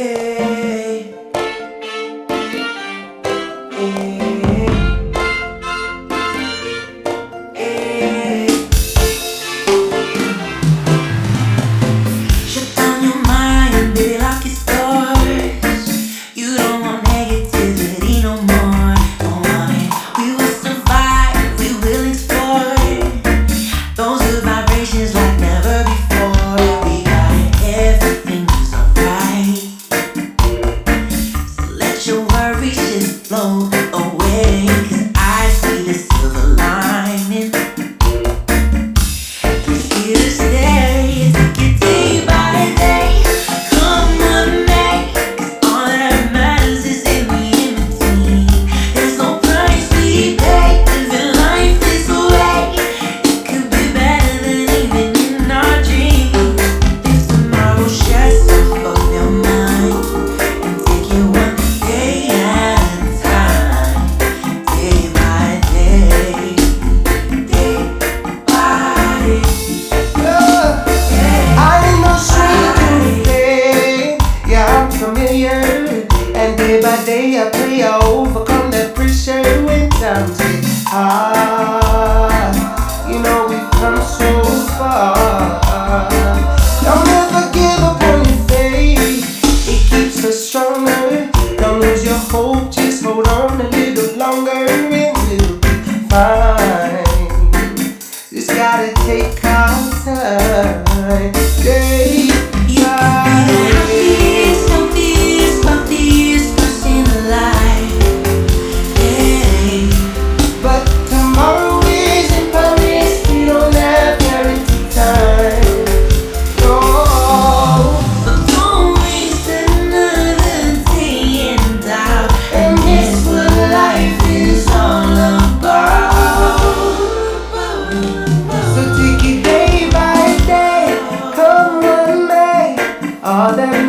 Hey, hey, hey. Shut down your mind, baby, lock its doors. You don't want negativity no more. Don't want it. We will survive, we will explore. Those are vibrations like never before. We got it, everything is alright. So let your worries just float away. 'Cause I see the silver lining. It's here to stay. Take it day by day. Come what may. 'Cause all that matters is in the in-between. There's no price we pay. Living life this way. It could be better than even in our dreams. If tomorrow stress off of your mind and take it one day at a time. Day by day. Day by day. I ain't no stranger to play. Yeah, I'm familiar. And day by day I pray I overcome that pressure when times get hard. You know we've come so far. Don't ever give up on your faith. It keeps us stronger. Don't lose your hope. Just hold on a little longer and we'll be fine. Just gotta take our time. Day by day. Happiest person alive. Hey. But tomorrow isn't promised. We don't have guaranteed time. No. So don't waste another day in doubt. And that's what life is all about. So take it day by day. Come what may. All that